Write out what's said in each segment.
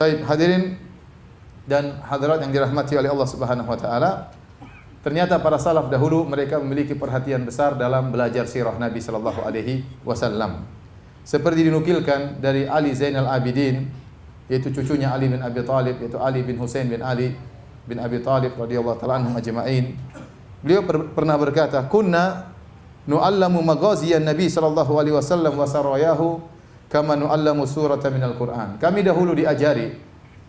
Baik, hadirin dan hadirat yang dirahmati oleh Allah Subhanahu wa taala. Ternyata para salaf dahulu mereka memiliki perhatian besar dalam belajar sirah Nabi sallallahu alaihi wasallam. Seperti dinukilkan dari Ali Zainal Abidin, yaitu cucunya Ali bin Abi Thalib, yaitu Ali bin Husain bin Ali bin Abi Thalib radhiyallahu taala anhum ajma'in. Beliau pernah berkata, "Kunna nu'allamu maghaziyan Nabi sallallahu alaihi wasallam wa sarayahu kama nu'allamu surata minal Qur'an." Kami dahulu diajari,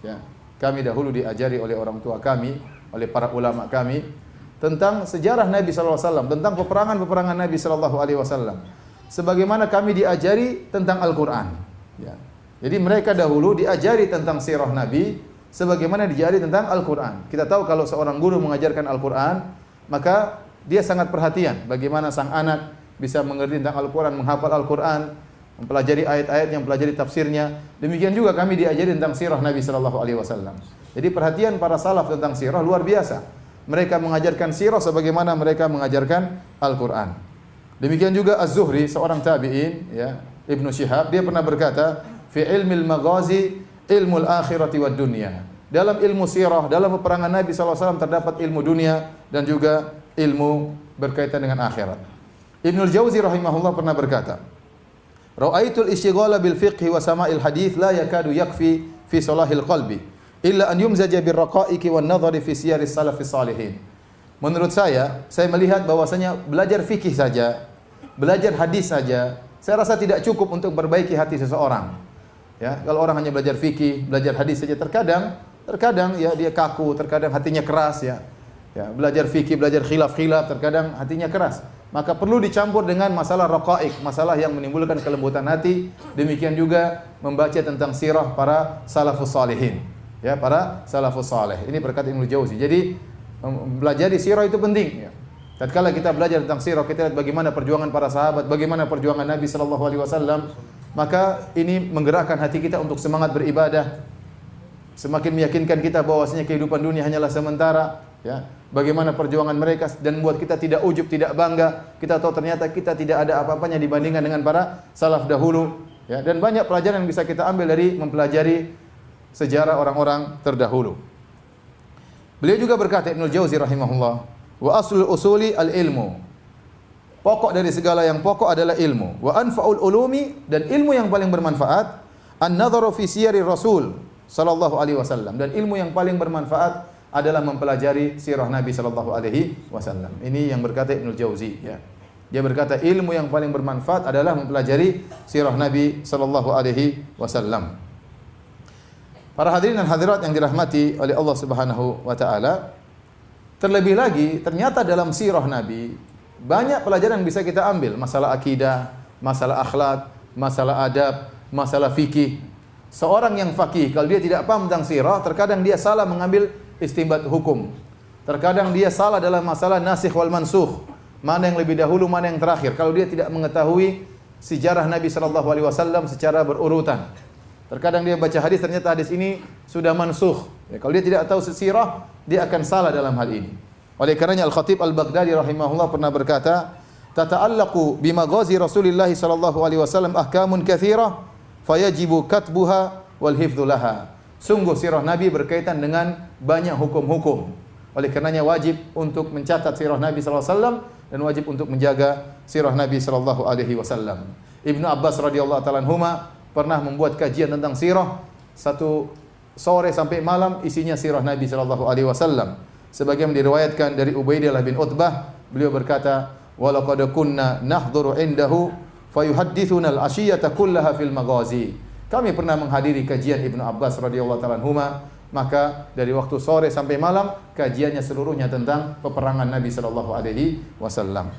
ya, kami dahulu diajari oleh orang tua kami, oleh para ulama kami tentang sejarah Nabi sallallahu alaihi wasallam, tentang peperangan-peperangan Nabi sallallahu alaihi wasallam. Sebagaimana kami diajari tentang Al-Qur'an, ya. Jadi mereka dahulu diajari tentang sirah Nabi sebagaimana diajari tentang Al-Qur'an. Kita tahu kalau seorang guru mengajarkan Al-Qur'an, maka dia sangat perhatian bagaimana sang anak bisa mengerti tentang Al-Qur'an, menghafal Al-Qur'an, mempelajari ayat-ayatnya, mempelajari tafsirnya. Demikian juga kami diajari tentang sirah Nabi sallallahu alaihi wasallam. Jadi perhatian para salaf tentang sirah luar biasa. Mereka mengajarkan sirah sebagaimana mereka mengajarkan Al-Qur'an. Demikian juga Az-Zuhri, seorang tabi'in, ya, Ibnu Syihab, dia pernah berkata, "Fi ilmil maghazi ilmul akhirati wad dunya." Dalam ilmu sirah, dalam peperangan Nabi sallallahu alaihi wasallam terdapat ilmu dunia dan juga ilmu berkaitan dengan akhirat. Ibnul Jauzi rahimahullah pernah berkata, "Ra'aitul istighala bil fiqhi wa sama'il hadits la yakadu yakfi fi salahil qalbi illa an yumzaja bir raqa'iqi wan nadhari fi siyaris salafis salihin." Menurut saya melihat bahwasanya belajar fikih saja, belajar hadis saja, saya rasa tidak cukup untuk memperbaiki hati seseorang. Ya, kalau orang hanya belajar fikih, belajar hadis saja, terkadang ya dia kaku, terkadang hatinya keras, ya. Ya, belajar fikih, belajar khilaf-khilaf, terkadang hatinya keras. Maka perlu dicampur dengan masalah raqa'iq, masalah yang menimbulkan kelembutan hati. Demikian juga membaca tentang sirah para salafus salihin, ya, para salafus salih. Ini berkata Ibnu Jauzi. Jadi belajar di sirah itu penting, ya. Tatkala kita belajar tentang sirah, kita lihat bagaimana perjuangan para sahabat, bagaimana perjuangan Nabi sallallahu alaihi wasallam, maka ini menggerakkan hati kita untuk semangat beribadah. Semakin meyakinkan kita bahwasanya kehidupan dunia hanyalah sementara, ya. Bagaimana perjuangan mereka dan membuat kita tidak ujub, tidak bangga. Kita tahu ternyata kita tidak ada apa-apanya dibandingkan dengan para salaf dahulu, ya. Dan banyak pelajaran yang bisa kita ambil dari mempelajari sejarah orang-orang terdahulu. Beliau juga berkata, Ibnul Jauzi rahimahullah, "Wa aslul usuli al-ilmu." Pokok dari segala yang pokok adalah ilmu. Wa anfa'ul ulumi, dan ilmu yang paling bermanfaat, an-nadharu fi siyari Rasul sallallahu alaihi wasallam, dan ilmu yang paling bermanfaat adalah mempelajari sirah Nabi sallallahu alaihi wasallam. Ini yang berkata Ibnul Jauzi, ya. Dia berkata ilmu yang paling bermanfaat adalah mempelajari sirah Nabi sallallahu alaihi wasallam. Para hadirin dan hadirat yang dirahmati oleh Allah Subhanahu wa taala, terlebih lagi ternyata dalam sirah Nabi banyak pelajaran yang bisa kita ambil, masalah akidah, masalah akhlak, masalah adab, masalah fikih. Seorang yang faqih kalau dia tidak paham tentang sirah, terkadang dia salah mengambil istinbat hukum. Terkadang dia salah dalam masalah nasikh wal mansukh. Mana yang lebih dahulu, mana yang terakhir. Kalau dia tidak mengetahui sejarah Nabi sallallahu alaihi wasallam secara berurutan. Terkadang dia baca hadis, ternyata hadis ini sudah mansukh. Ya, kalau dia tidak tahu sirah, dia akan salah dalam hal ini. Oleh karenanya Al-Khatib Al-Baghdadi rahimahullah pernah berkata, "Tata'allaqu bimaghazi Rasulillah sallallahu alaihi wasallam ahkamun katsirah, fayajibu katbuha wal hifdzu laha." Sungguh sirah Nabi berkaitan dengan banyak hukum-hukum. Oleh karenanya wajib untuk mencatat sirah Nabi sallallahu alaihi wasallam dan wajib untuk menjaga sirah Nabi sallallahu alaihi wasallam. Ibnu Abbas radhiyallahu taala anhuma pernah membuat kajian tentang sirah, satu sore sampai malam isinya sirah Nabi sallallahu alaihi wasallam. Sebagaimana diriwayatkan dari Ubaidillah bin Utbah, beliau berkata, "Wa laqad kunna nahdhuru indahu fayuhaddithuna al-ashiyata kullaha fil maghazi." Kami pernah menghadiri kajian Ibnu Abbas radhiyallahu taala anhuma, maka dari waktu sore sampai malam kajiannya seluruhnya tentang peperangan Nabi sallallahu alaihi wasallam.